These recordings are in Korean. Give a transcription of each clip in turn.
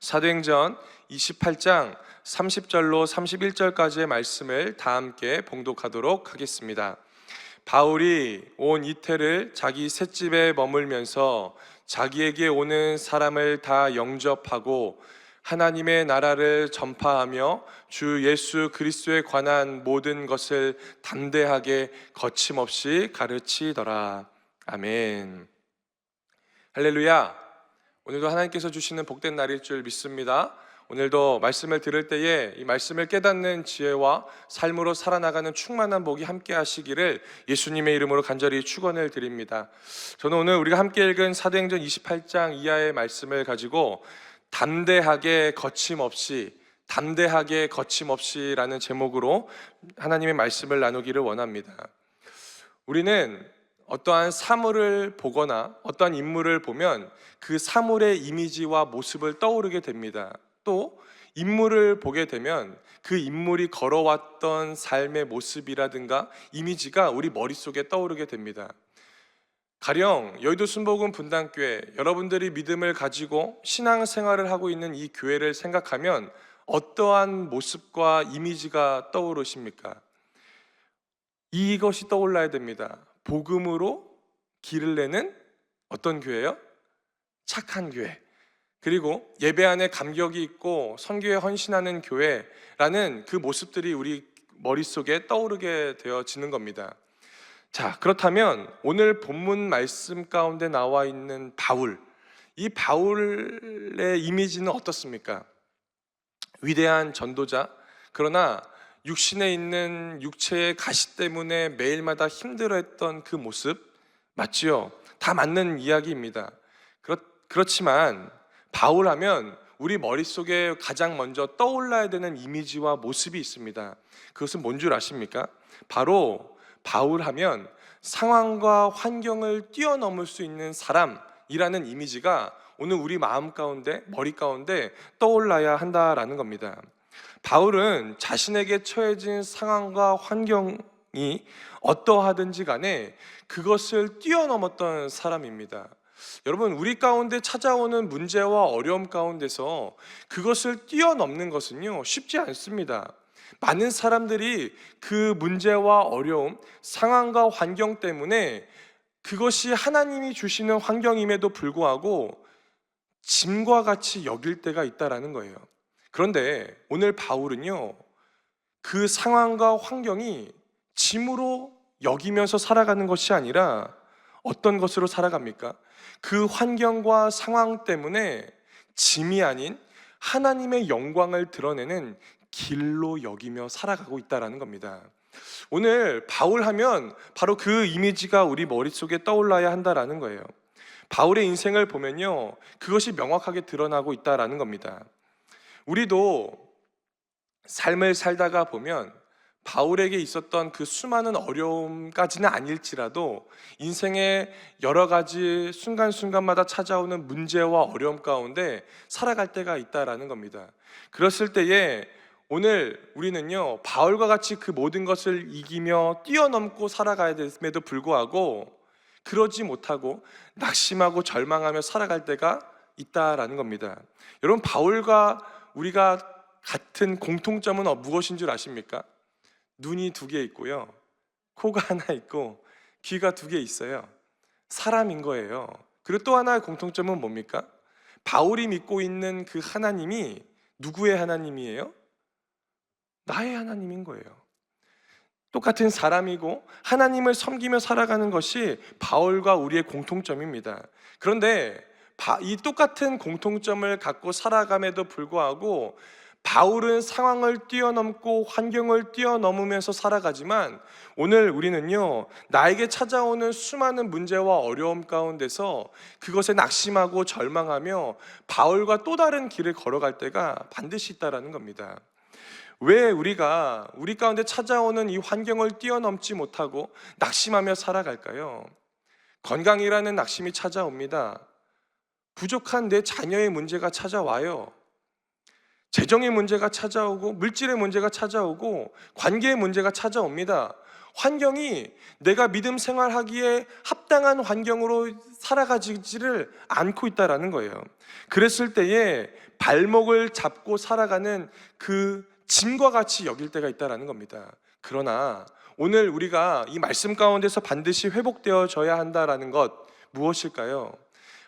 사도행전 28장 30절로 31절까지의 말씀을 다 함께 봉독하도록 하겠습니다. 바울이 온 이태를 자기 셋집에 머물면서 자기에게 오는 사람을 다 영접하고 하나님의 나라를 전파하며 주 예수 그리스도에 관한 모든 것을 담대하게 거침없이 가르치더라. 아멘. 할렐루야. 오늘도 하나님께서 주시는 복된 날일 줄 믿습니다. 오늘도 말씀을 들을 때에 이 말씀을 깨닫는 지혜와 삶으로 살아나가는 충만한 복이 함께 하시기를 예수님의 이름으로 간절히 축원을 드립니다. 저는 오늘 우리가 함께 읽은 사도행전 28장 이하의 말씀을 가지고 담대하게 거침없이라는 제목으로 하나님의 말씀을 나누기를 원합니다. 우리는 어떠한 사물을 보거나 어떠한 인물을 보면 그 사물의 이미지와 모습을 떠오르게 됩니다. 또 인물을 보게 되면 그 인물이 걸어왔던 삶의 모습이라든가 이미지가 우리 머릿속에 떠오르게 됩니다. 가령 여의도 순복음 분당교회, 여러분들이 믿음을 가지고 신앙생활을 하고 있는 이 교회를 생각하면 어떠한 모습과 이미지가 떠오르십니까? 이것이 떠올라야 됩니다. 복음으로 길을 내는 어떤 교회요? 착한 교회. 그리고 예배 안에 감격이 있고 선교에 헌신하는 교회라는 그 모습들이 우리 머릿속에 떠오르게 되어지는 겁니다. 자, 그렇다면 오늘 본문 말씀 가운데 나와 있는 바울, 이 바울의 이미지는 어떻습니까? 위대한 전도자, 그러나 육신에 있는 육체의 가시 때문에 매일마다 힘들어했던 그 모습 맞지요? 다 맞는 이야기입니다. 그렇지만 바울 하면 우리 머릿속에 가장 먼저 떠올라야 되는 이미지와 모습이 있습니다. 그것은 뭔 줄 아십니까? 바로 바울 하면 상황과 환경을 뛰어넘을 수 있는 사람이라는 이미지가 오늘 우리 마음 가운데, 머리 가운데 떠올라야 한다라는 겁니다. 바울은 자신에게 처해진 상황과 환경이 어떠하든지 간에 그것을 뛰어넘었던 사람입니다. 여러분, 우리 가운데 찾아오는 문제와 어려움 가운데서 그것을 뛰어넘는 것은요, 쉽지 않습니다. 많은 사람들이 그 문제와 어려움, 상황과 환경 때문에 그것이 하나님이 주시는 환경임에도 불구하고 짐과 같이 여길 때가 있다라는 거예요. 그런데 오늘 바울은요, 그 상황과 환경이 짐으로 여기면서 살아가는 것이 아니라 어떤 것으로 살아갑니까? 그 환경과 상황 때문에 짐이 아닌 하나님의 영광을 드러내는 길로 여기며 살아가고 있다는 겁니다. 오늘 바울 하면 바로 그 이미지가 우리 머릿속에 떠올라야 한다는 거예요. 바울의 인생을 보면요, 그것이 명확하게 드러나고 있다는 겁니다. 우리도 삶을 살다가 보면 바울에게 있었던 그 수많은 어려움까지는 아닐지라도 인생의 여러 가지 순간순간마다 찾아오는 문제와 어려움 가운데 살아갈 때가 있다라는 겁니다. 그랬을 때에 오늘 우리는요, 바울과 같이 그 모든 것을 이기며 뛰어넘고 살아가야 됨에도 불구하고 그러지 못하고 낙심하고 절망하며 살아갈 때가 있다라는 겁니다. 여러분, 바울과 우리가 같은 공통점은 무엇인 줄 아십니까? 눈이 2개 있고요, 코가 하나 있고 귀가 2개 있어요. 사람인 거예요. 그리고 또 하나의 공통점은 뭡니까? 바울이 믿고 있는 그 하나님이 누구의 하나님이에요? 나의 하나님인 거예요. 똑같은 사람이고 하나님을 섬기며 살아가는 것이 바울과 우리의 공통점입니다. 그런데 이 똑같은 공통점을 갖고 살아감에도 불구하고 바울은 상황을 뛰어넘고 환경을 뛰어넘으면서 살아가지만 오늘 우리는요, 나에게 찾아오는 수많은 문제와 어려움 가운데서 그것에 낙심하고 절망하며 바울과 또 다른 길을 걸어갈 때가 반드시 있다는 겁니다. 왜 우리가 우리 가운데 찾아오는 이 환경을 뛰어넘지 못하고 낙심하며 살아갈까요? 건강이라는 낙심이 찾아옵니다. 부족한 내 자녀의 문제가 찾아와요. 재정의 문제가 찾아오고 물질의 문제가 찾아오고 관계의 문제가 찾아옵니다. 환경이 내가 믿음 생활하기에 합당한 환경으로 살아가지를 않고 있다라는 거예요. 그랬을 때에 발목을 잡고 살아가는 그 짐과 같이 여길 때가 있다라는 겁니다. 그러나 오늘 우리가 이 말씀 가운데서 반드시 회복되어져야 한다라는 것 무엇일까요?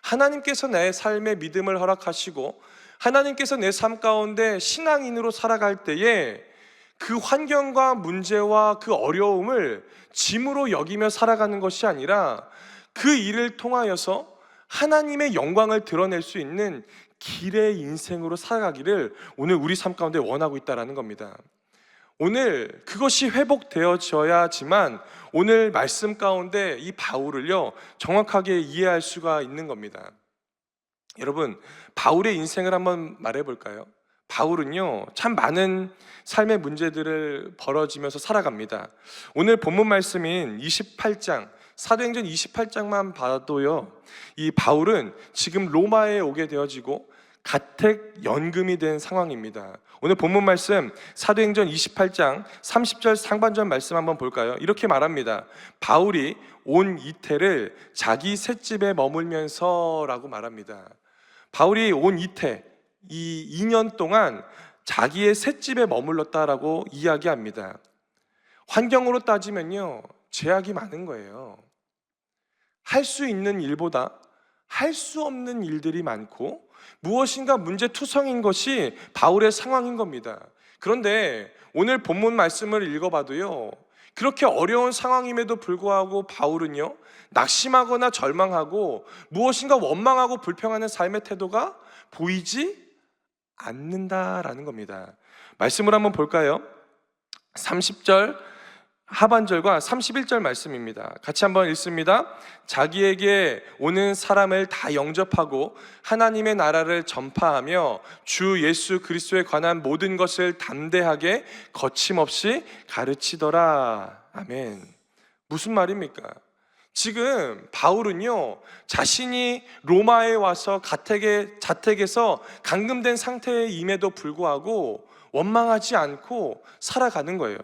하나님께서 내 삶에 믿음을 허락하시고 하나님께서 내 삶 가운데 신앙인으로 살아갈 때에 그 환경과 문제와 그 어려움을 짐으로 여기며 살아가는 것이 아니라 그 일을 통하여서 하나님의 영광을 드러낼 수 있는 길의 인생으로 살아가기를 오늘 우리 삶 가운데 원하고 있다는 겁니다. 오늘 그것이 회복되어져야지만 오늘 말씀 가운데 이 바울을요 정확하게 이해할 수가 있는 겁니다. 여러분, 바울의 인생을 한번 말해볼까요? 바울은요 참 많은 삶의 문제들을 벌어지면서 살아갑니다. 오늘 본문 말씀인 28장 사도행전 28장만 봐도요 이 바울은 지금 로마에 오게 되어지고 가택 연금이 된 상황입니다. 오늘 본문 말씀 사도행전 28장 30절 상반절 말씀 한번 볼까요? 이렇게 말합니다. 바울이 온 이태를 자기 셋집에 머물면서 라고 말합니다. 바울이 온 이태, 이 2년 동안 자기의 셋집에 머물렀다라고 이야기합니다. 환경으로 따지면요 제약이 많은 거예요. 할 수 있는 일보다 할 수 없는 일들이 많고 무엇인가 문제투성인 것이 바울의 상황인 겁니다. 그런데 오늘 본문 말씀을 읽어봐도요 그렇게 어려운 상황임에도 불구하고 바울은요 낙심하거나 절망하고 무엇인가 원망하고 불평하는 삶의 태도가 보이지 않는다라는 겁니다. 말씀을 한번 볼까요? 30절 하반절과 31절 말씀입니다. 같이 한번 읽습니다. 자기에게 오는 사람을 다 영접하고 하나님의 나라를 전파하며 주 예수 그리스도에 관한 모든 것을 담대하게 거침없이 가르치더라. 아멘. 무슨 말입니까? 지금 바울은요 자신이 로마에 와서 자택에서 감금된 상태임에도 불구하고 원망하지 않고 살아가는 거예요.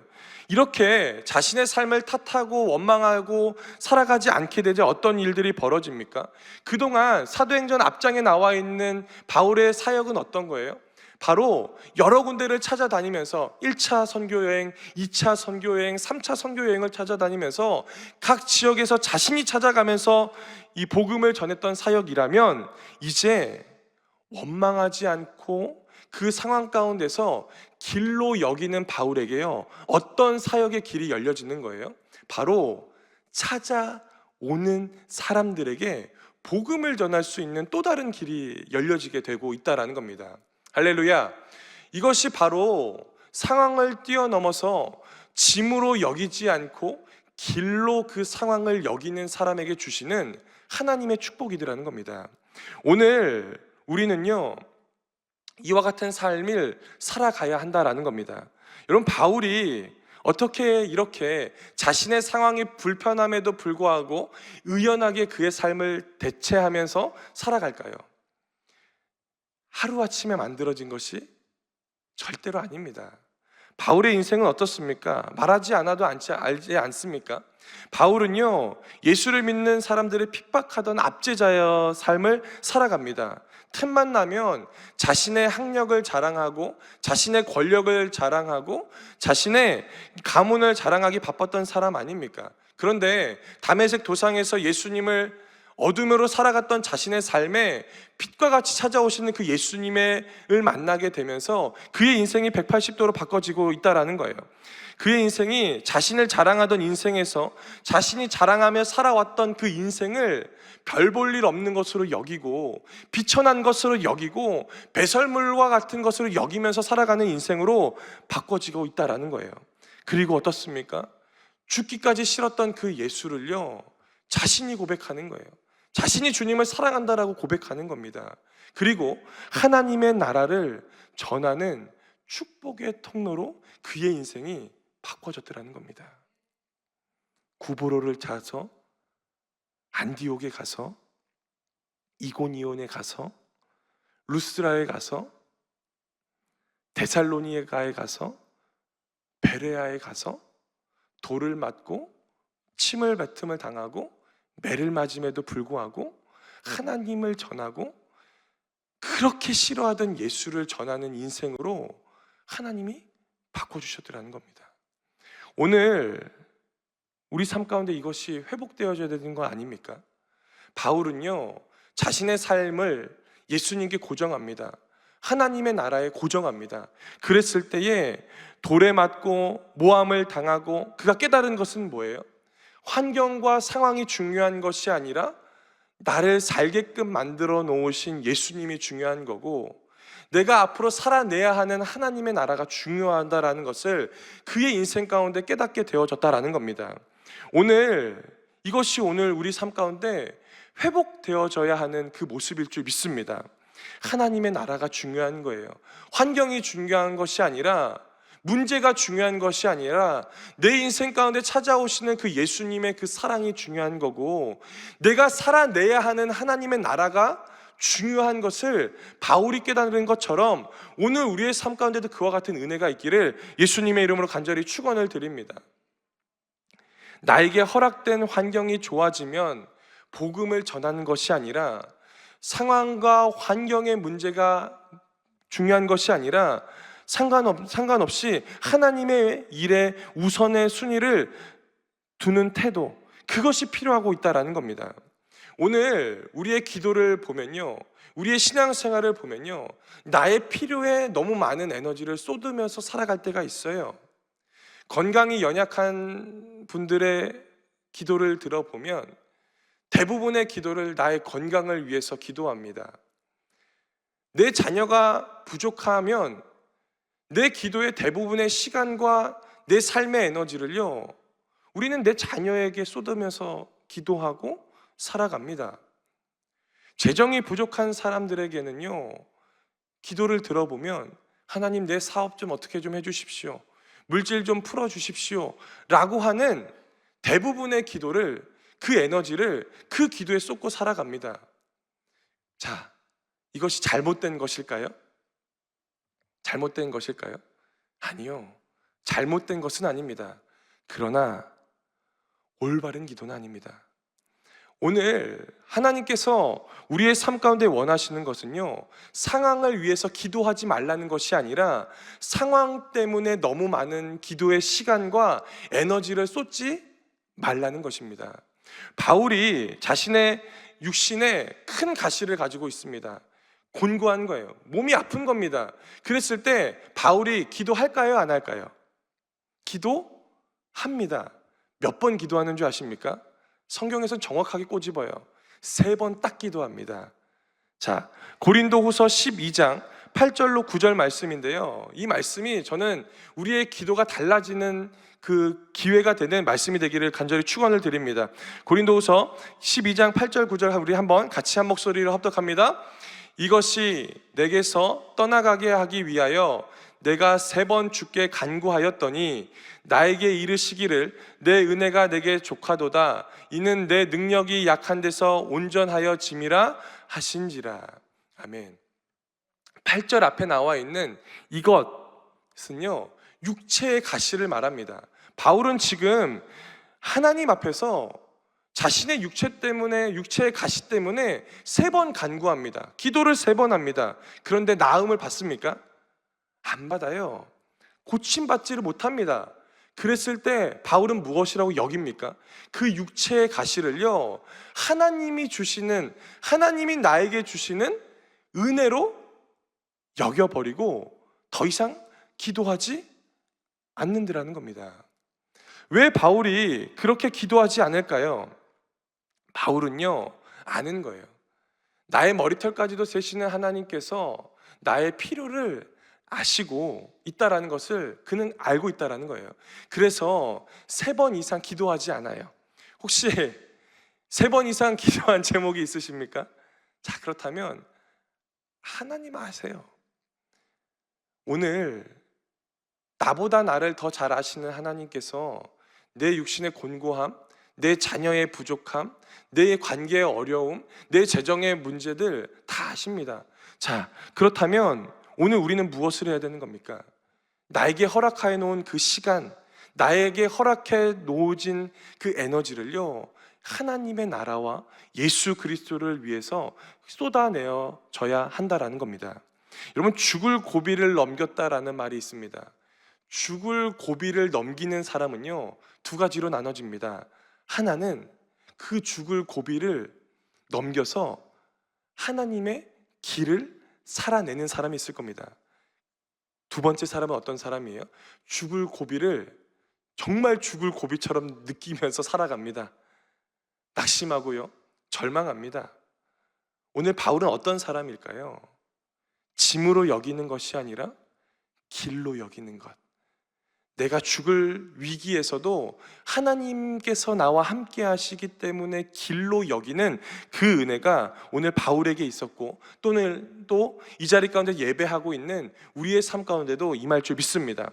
이렇게 자신의 삶을 탓하고 원망하고 살아가지 않게 되자 어떤 일들이 벌어집니까? 그동안 사도행전 앞장에 나와 있는 바울의 사역은 어떤 거예요? 바로 여러 군데를 찾아다니면서 1차 선교여행, 2차 선교여행, 3차 선교여행을 찾아다니면서 각 지역에서 자신이 찾아가면서 이 복음을 전했던 사역이라면 이제 원망하지 않고 그 상황 가운데서 길로 여기는 바울에게요 어떤 사역의 길이 열려지는 거예요? 바로 찾아오는 사람들에게 복음을 전할 수 있는 또 다른 길이 열려지게 되고 있다는 겁니다. 할렐루야. 이것이 바로 상황을 뛰어넘어서 짐으로 여기지 않고 길로 그 상황을 여기는 사람에게 주시는 하나님의 축복이라는 겁니다. 오늘 우리는요 이와 같은 삶을 살아가야 한다라는 겁니다. 여러분, 바울이 어떻게 이렇게 자신의 상황이 불편함에도 불구하고 의연하게 그의 삶을 대체하면서 살아갈까요? 하루아침에 만들어진 것이 절대로 아닙니다. 바울의 인생은 어떻습니까? 말하지 않아도 알지 않습니까? 바울은요 예수를 믿는 사람들을 핍박하던 압제자의 삶을 살아갑니다. 틈만 나면 자신의 학력을 자랑하고 자신의 권력을 자랑하고 자신의 가문을 자랑하기 바빴던 사람 아닙니까? 그런데 다메섹 도상에서 예수님을 어둠으로 살아갔던 자신의 삶에 빛과 같이 찾아오시는 그 예수님을 만나게 되면서 그의 인생이 180도로 바꿔지고 있다는 거예요. 그의 인생이 자신을 자랑하던 인생에서 자신이 자랑하며 살아왔던 그 인생을 별 볼 일 없는 것으로 여기고 비천한 것으로 여기고 배설물과 같은 것으로 여기면서 살아가는 인생으로 바꿔지고 있다는 거예요. 그리고 어떻습니까? 죽기까지 싫었던 그 예수를요 자신이 고백하는 거예요. 자신이 주님을 사랑한다라고 고백하는 겁니다. 그리고 하나님의 나라를 전하는 축복의 통로로 그의 인생이 바꿔졌더라는 겁니다. 구보로를 타서 안디옥에 가서 이고니온에 가서 루스라에 가서 데살로니가에 가서 베레아에 가서 돌을 맞고 침을 뱉음을 당하고 매를 맞음에도 불구하고 하나님을 전하고 그렇게 싫어하던 예수를 전하는 인생으로 하나님이 바꿔주셨더라는 겁니다. 오늘 우리 삶 가운데 이것이 회복되어져야 되는 거 아닙니까? 바울은요, 자신의 삶을 예수님께 고정합니다. 하나님의 나라에 고정합니다. 그랬을 때에 돌에 맞고 모함을 당하고 그가 깨달은 것은 뭐예요? 환경과 상황이 중요한 것이 아니라 나를 살게끔 만들어 놓으신 예수님이 중요한 거고, 내가 앞으로 살아내야 하는 하나님의 나라가 중요하다라는 것을 그의 인생 가운데 깨닫게 되어졌다라는 겁니다. 이것이 오늘 우리 삶 가운데 회복되어져야 하는 그 모습일 줄 믿습니다. 하나님의 나라가 중요한 거예요. 환경이 중요한 것이 아니라, 문제가 중요한 것이 아니라 내 인생 가운데 찾아오시는 그 예수님의 그 사랑이 중요한 거고, 내가 살아내야 하는 하나님의 나라가 중요한 것을 바울이 깨달은 것처럼 오늘 우리의 삶 가운데도 그와 같은 은혜가 있기를 예수님의 이름으로 간절히 축원을 드립니다. 나에게 허락된 환경이 좋아지면 복음을 전하는 것이 아니라, 상황과 환경의 문제가 중요한 것이 아니라 상관없이 하나님의 일에 우선의 순위를 두는 태도, 그것이 필요하고 있다는 겁니다. 오늘 우리의 기도를 보면요, 우리의 신앙생활을 보면요, 나의 필요에 너무 많은 에너지를 쏟으면서 살아갈 때가 있어요. 건강이 연약한 분들의 기도를 들어보면 대부분의 기도를 나의 건강을 위해서 기도합니다. 내 자녀가 부족하면 내 기도의 대부분의 시간과 내 삶의 에너지를요, 우리는 내 자녀에게 쏟으면서 기도하고 살아갑니다. 재정이 부족한 사람들에게는요, 기도를 들어보면 하나님, 내 사업 좀 어떻게 좀 해주십시오, 물질 좀 풀어주십시오 라고 하는 대부분의 기도를, 그 에너지를 그 기도에 쏟고 살아갑니다. 자, 이것이 잘못된 것일까요? 잘못된 것일까요? 아니요, 잘못된 것은 아닙니다. 그러나 올바른 기도는 아닙니다. 오늘 하나님께서 우리의 삶 가운데 원하시는 것은요, 상황을 위해서 기도하지 말라는 것이 아니라 상황 때문에 너무 많은 기도의 시간과 에너지를 쏟지 말라는 것입니다. 바울이 자신의 육신에 큰 가시를 가지고 있습니다. 곤고한 거예요. 몸이 아픈 겁니다. 그랬을 때 바울이 기도할까요? 안 할까요? 기도합니다. 몇 번 기도하는 줄 아십니까? 성경에서는 정확하게 꼬집어요. 3번 딱 기도합니다. 자, 고린도후서 12장 8절로 9절 말씀인데요, 이 말씀이 저는 우리의 기도가 달라지는 그 기회가 되는 말씀이 되기를 간절히 축원을 드립니다. 고린도후서 12장 8절 9절 우리 한번 같이 한 목소리로 합독합니다. 이것이 내게서 떠나가게 하기 위하여 내가 3번 주께 간구하였더니 나에게 이르시기를 내 은혜가 내게 족하도다, 이는 내 능력이 약한 데서 온전하여 짐이라 하신지라. 아멘. 8절 앞에 나와 있는 이것은요, 육체의 가시를 말합니다. 바울은 지금 하나님 앞에서 자신의 육체의 가시 때문에 3번 간구합니다. 기도를 3번 합니다. 그런데 나음을 받습니까? 안 받아요. 고침받지를 못합니다. 그랬을 때 바울은 무엇이라고 여깁니까? 그 육체의 가시를요, 하나님이 나에게 주시는 은혜로 여겨버리고 더 이상 기도하지 않는다라는 겁니다. 왜 바울이 그렇게 기도하지 않을까요? 바울은요, 아는 거예요. 나의 머리털까지도 세시는 하나님께서 나의 필요를 아시고 있다라는 것을 그는 알고 있다라는 거예요. 그래서 3번 이상 기도하지 않아요. 혹시 3번 이상 기도한 제목이 있으십니까? 자, 그렇다면 하나님 아세요. 오늘 나보다 나를 더 잘 아시는 하나님께서 내 육신의 곤고함, 내 자녀의 부족함, 내 관계의 어려움, 내 재정의 문제들 다 아십니다. 자, 그렇다면 오늘 우리는 무엇을 해야 되는 겁니까? 나에게 허락하여 놓은 그 시간, 나에게 허락해 놓으신 그 에너지를요, 하나님의 나라와 예수 그리스도를 위해서 쏟아내어져야 한다라는 겁니다. 여러분, 죽을 고비를 넘겼다라는 말이 있습니다. 죽을 고비를 넘기는 사람은요, 두 가지로 나눠집니다. 하나는 그 죽을 고비를 넘겨서 하나님의 길을 살아내는 사람이 있을 겁니다. 두 번째 사람은 어떤 사람이에요? 죽을 고비를 정말 죽을 고비처럼 느끼면서 살아갑니다. 낙심하고요, 절망합니다. 오늘 바울은 어떤 사람일까요? 짐으로 여기는 것이 아니라 길로 여기는 것. 내가 죽을 위기에서도 하나님께서 나와 함께 하시기 때문에 길로 여기는 그 은혜가 오늘 바울에게 있었고, 또는 또 이 자리 가운데 예배하고 있는 우리의 삶 가운데도 임할 줄 믿습니다.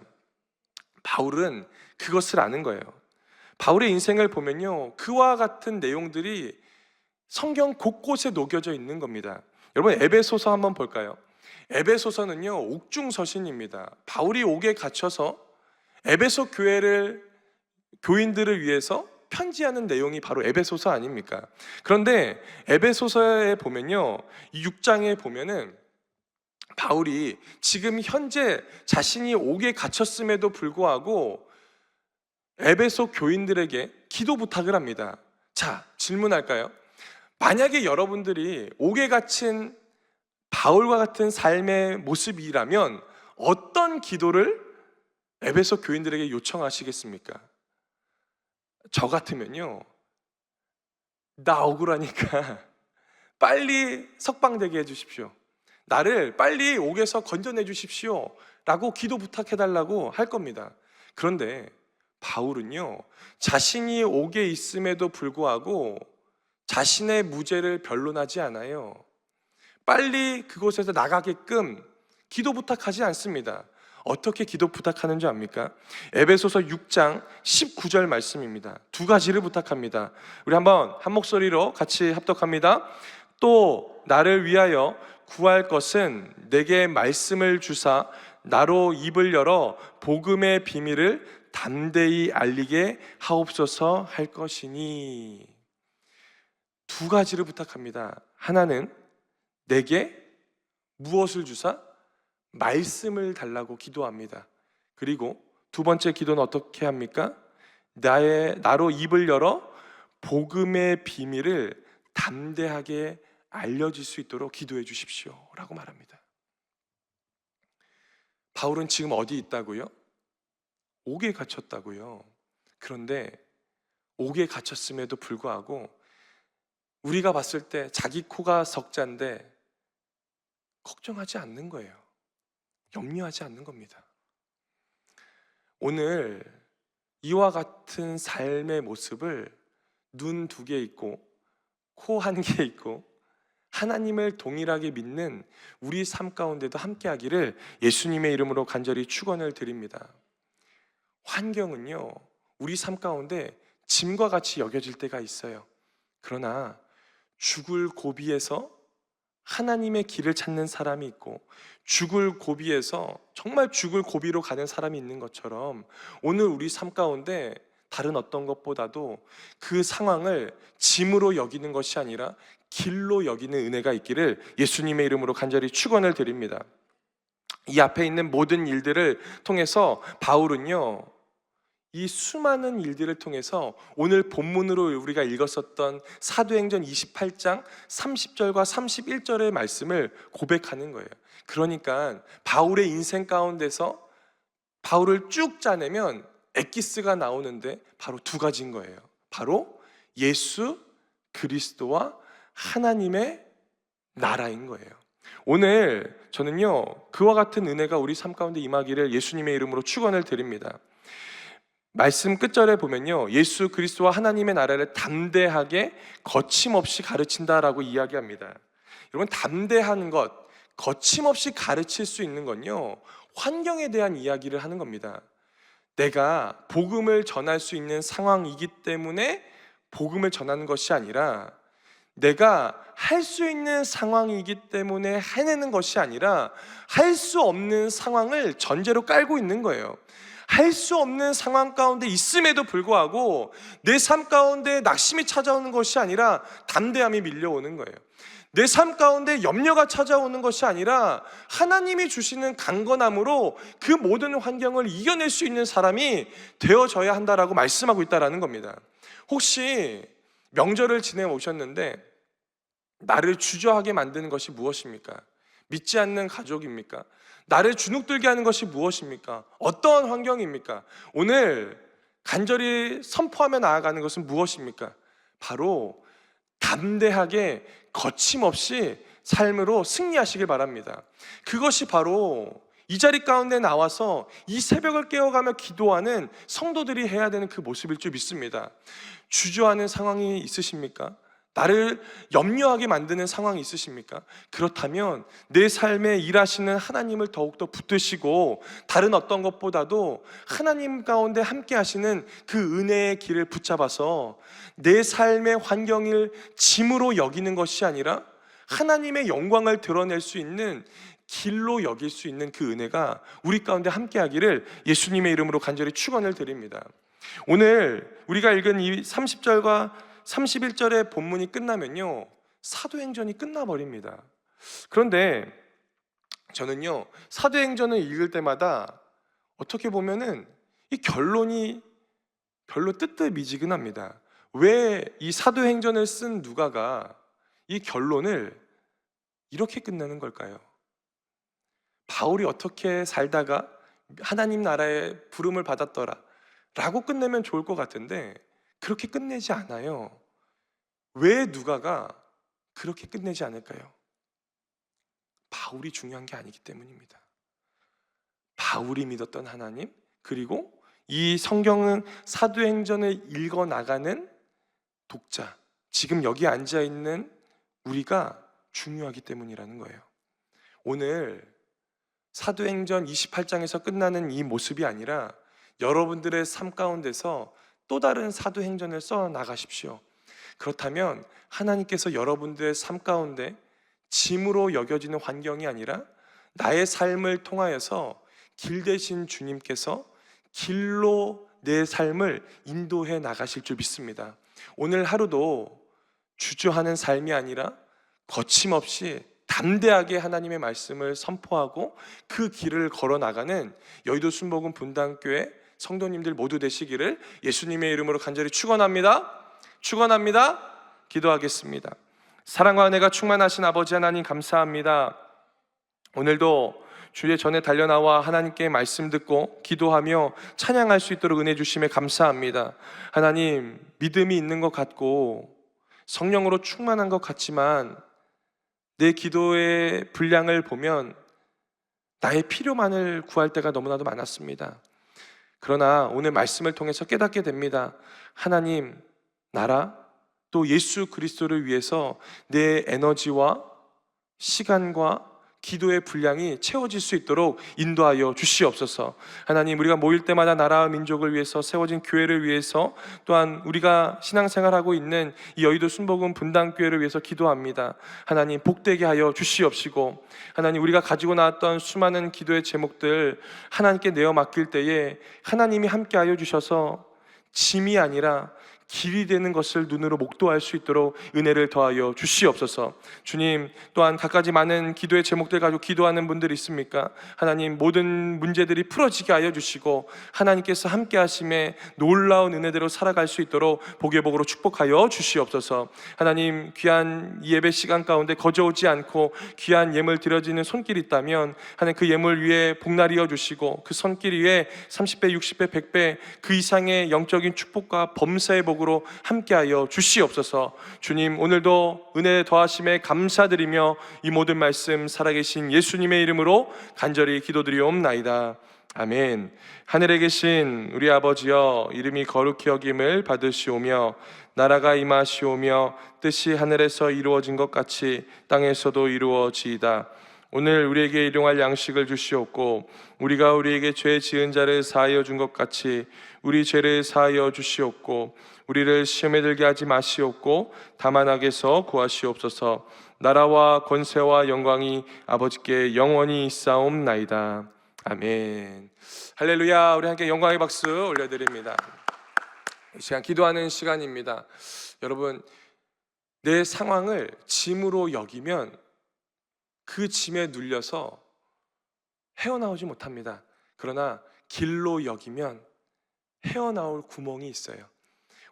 바울은 그것을 아는 거예요. 바울의 인생을 보면요, 그와 같은 내용들이 성경 곳곳에 녹여져 있는 겁니다. 여러분, 에베소서 한번 볼까요? 에베소서는요, 옥중서신입니다. 바울이 옥에 갇혀서 에베소 교인들을 위해서 편지하는 내용이 바로 에베소서 아닙니까? 그런데 에베소서에 보면요, 이 6장에 보면은 바울이 지금 현재 자신이 옥에 갇혔음에도 불구하고 에베소 교인들에게 기도 부탁을 합니다. 자, 질문할까요? 만약에 여러분들이 옥에 갇힌 바울과 같은 삶의 모습이라면 어떤 기도를 에베소 교인들에게 요청하시겠습니까? 저 같으면요, 나 억울하니까 빨리 석방되게 해주십시오. 나를 빨리 옥에서 건져내 주십시오 라고 기도 부탁해달라고 할 겁니다. 그런데 바울은요, 자신이 옥에 있음에도 불구하고 자신의 무죄를 변론하지 않아요. 빨리 그곳에서 나가게끔 기도 부탁하지 않습니다. 어떻게 기도 부탁하는 줄 압니까? 에베소서 6장 19절 말씀입니다. 두 가지를 부탁합니다. 우리 한번 한 목소리로 같이 합독합니다. 또 나를 위하여 구할 것은 내게 말씀을 주사 나로 입을 열어 복음의 비밀을 담대히 알리게 하옵소서 할 것이니. 두 가지를 부탁합니다. 하나는 내게 무엇을 주사? 말씀을 달라고 기도합니다. 그리고 두 번째 기도는 어떻게 합니까? 나로 입을 열어 복음의 비밀을 담대하게 알려질 수 있도록 기도해 주십시오 라고 말합니다. 바울은 지금 어디 있다고요? 옥에 갇혔다고요. 그런데 옥에 갇혔음에도 불구하고 우리가 봤을 때 자기 코가 석자인데 걱정하지 않는 거예요. 염려하지 않는 겁니다. 오늘 이와 같은 삶의 모습을 눈 2개 있고 코 1개 있고 하나님을 동일하게 믿는 우리 삶 가운데도 함께 하기를 예수님의 이름으로 간절히 축원을 드립니다. 환경은요, 우리 삶 가운데 짐과 같이 여겨질 때가 있어요. 그러나 죽을 고비에서 하나님의 길을 찾는 사람이 있고, 죽을 고비에서 정말 죽을 고비로 가는 사람이 있는 것처럼 오늘 우리 삶 가운데 다른 어떤 것보다도 그 상황을 짐으로 여기는 것이 아니라 길로 여기는 은혜가 있기를 예수님의 이름으로 간절히 축원을 드립니다. 이 앞에 있는 모든 일들을 통해서 바울은요, 이 수많은 일들을 통해서 오늘 본문으로 우리가 읽었었던 사도행전 28장 30절과 31절의 말씀을 고백하는 거예요. 그러니까 바울의 인생 가운데서 바울을 쭉 짜내면 엑기스가 나오는데 바로 두 가지인 거예요. 바로 예수 그리스도와 하나님의 나라인 거예요. 오늘 저는요, 그와 같은 은혜가 우리 삶 가운데 임하기를 예수님의 이름으로 축원을 드립니다. 말씀 끝절에 보면요, 예수 그리스도와 하나님의 나라를 담대하게 거침없이 가르친다라고 이야기합니다. 여러분, 담대한 것, 거침없이 가르칠 수 있는 건요, 환경에 대한 이야기를 하는 겁니다. 내가 복음을 전할 수 있는 상황이기 때문에 복음을 전하는 것이 아니라, 내가 할 수 있는 상황이기 때문에 해내는 것이 아니라 할 수 없는 상황을 전제로 깔고 있는 거예요. 할 수 없는 상황 가운데 있음에도 불구하고 내 삶 가운데 낙심이 찾아오는 것이 아니라 담대함이 밀려오는 거예요. 내 삶 가운데 염려가 찾아오는 것이 아니라 하나님이 주시는 강건함으로 그 모든 환경을 이겨낼 수 있는 사람이 되어져야 한다라고 말씀하고 있다는 겁니다. 혹시 명절을 지내 오셨는데 나를 주저하게 만드는 것이 무엇입니까? 믿지 않는 가족입니까? 나를 주눅들게 하는 것이 무엇입니까? 어떠한 환경입니까? 오늘 간절히 선포하며 나아가는 것은 무엇입니까? 바로 담대하게 거침없이 삶으로 승리하시길 바랍니다. 그것이 바로 이 자리 가운데 나와서 이 새벽을 깨어가며 기도하는 성도들이 해야 되는 그 모습일 줄 믿습니다. 주저하는 상황이 있으십니까? 나를 염려하게 만드는 상황이 있으십니까? 그렇다면 내 삶에 일하시는 하나님을 더욱더 붙드시고 다른 어떤 것보다도 하나님 가운데 함께 하시는 그 은혜의 길을 붙잡아서 내 삶의 환경을 짐으로 여기는 것이 아니라 하나님의 영광을 드러낼 수 있는 길로 여길 수 있는 그 은혜가 우리 가운데 함께 하기를 예수님의 이름으로 간절히 축원을 드립니다. 오늘 우리가 읽은 이 30절과 31절의 본문이 끝나면요, 사도행전이 끝나버립니다. 그런데 저는요, 사도행전을 읽을 때마다 어떻게 보면은 이 결론이 별로 뜨뜻미지근합니다. 왜 이 사도행전을 쓴 누가가 이 결론을 이렇게 끝내는 걸까요? 바울이 어떻게 살다가 하나님 나라의 부름을 받았더라 라고 끝내면 좋을 것 같은데 그렇게 끝내지 않아요. 왜 누가가 그렇게 끝내지 않을까요? 바울이 중요한 게 아니기 때문입니다. 바울이 믿었던 하나님, 그리고 이 성경은 사도행전을 읽어나가는 독자, 지금 여기 앉아있는 우리가 중요하기 때문이라는 거예요. 오늘 사도행전 28장에서 끝나는 이 모습이 아니라 여러분들의 삶 가운데서 또 다른 사도행전을 써 나가십시오. 그렇다면 하나님께서 여러분들의 삶 가운데 짐으로 여겨지는 환경이 아니라 나의 삶을 통하여서 길 대신 주님께서 길로 내 삶을 인도해 나가실 줄 믿습니다. 오늘 하루도 주저하는 삶이 아니라 거침없이 담대하게 하나님의 말씀을 선포하고 그 길을 걸어 나가는 여의도 순복음 분당교회 성도님들 모두 되시기를 예수님의 이름으로 간절히 축원합니다. 기도하겠습니다. 사랑과 은혜가 충만하신 아버지 하나님 감사합니다. 오늘도 주의 전에 달려나와 하나님께 말씀 듣고 기도하며 찬양할 수 있도록 은혜 주심에 감사합니다. 하나님, 믿음이 있는 것 같고 성령으로 충만한 것 같지만 내 기도의 분량을 보면 나의 필요만을 구할 때가 너무나도 많았습니다. 그러나 오늘 말씀을 통해서 깨닫게 됩니다. 하나님, 나라, 또 예수 그리스도를 위해서 내 에너지와 시간과 기도의 분량이 채워질 수 있도록 인도하여 주시옵소서. 하나님, 우리가 모일 때마다 나라와 민족을 위해서 세워진 교회를 위해서, 또한 우리가 신앙생활하고 있는 이 여의도 순복음 분당교회를 위해서 기도합니다. 하나님, 복되게 하여 주시옵시고, 하나님, 우리가 가지고 나왔던 수많은 기도의 제목들 하나님께 내어 맡길 때에 하나님이 함께 하여 주셔서 짐이 아니라 길이 되는 것을 눈으로 목도할 수 있도록 은혜를 더하여 주시옵소서. 주님, 또한 갖가지 많은 기도의 제목들 가지고 기도하는 분들이 있습니까? 하나님, 모든 문제들이 풀어지게 하여 주시고 하나님께서 함께 하심에 놀라운 은혜대로 살아갈 수 있도록 복의 복으로 축복하여 주시옵소서. 하나님, 귀한 예배 시간 가운데 거저오지 않고 귀한 예물 드려지는 손길이 있다면 하나님, 그 예물 위에 복날이어 주시고 그 손길 위에 30배, 60배, 100배 그 이상의 영적인 축복과 범사의 복으로 함께하여 주시옵소서. 주님, 오늘도 은혜 더하심에 감사드리며 이 모든 말씀 살아계신 예수님의 이름으로 간절히 기도드리옵나이다. 아멘. 하늘에 계신 우리 아버지여, 이름이 거룩히 여김을 받으시오며 나라가 임하시오며 뜻이 하늘에서 이루어진 것 같이 땅에서도 이루어지이다. 오늘 우리에게 일용할 양식을 주시옵고 우리가 우리에게 죄 지은 자를 사하여 준 것 같이 우리 죄를 사하여 주시옵고 우리를 시험에 들게 하지 마시옵고 다만 악에서 구하시옵소서. 나라와 권세와 영광이 아버지께 영원히 있사옵나이다. 아멘. 할렐루야. 우리 함께 영광의 박수 올려드립니다. 이 시간 기도하는 시간입니다. 여러분, 내 상황을 짐으로 여기면 그 짐에 눌려서 헤어나오지 못합니다. 그러나 길로 여기면 헤어나올 구멍이 있어요.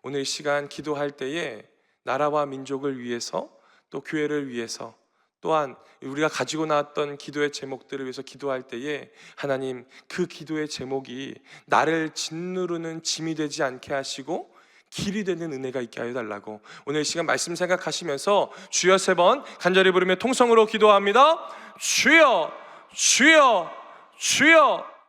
오늘 이 시간 기도할 때에 나라와 민족을 위해서, 또 교회를 위해서, 또한 우리가 가지고 나왔던 기도의 제목들을 위해서 기도할 때에 하나님, 그 기도의 제목이 나를 짓누르는 짐이 되지 않게 하시고 길이 되는 은혜가 있게 하여 달라고 오늘 이 시간 말씀 생각하시면서 주여 3번 간절히 부르며 통성으로 기도합니다. 주여, 주여, 주여.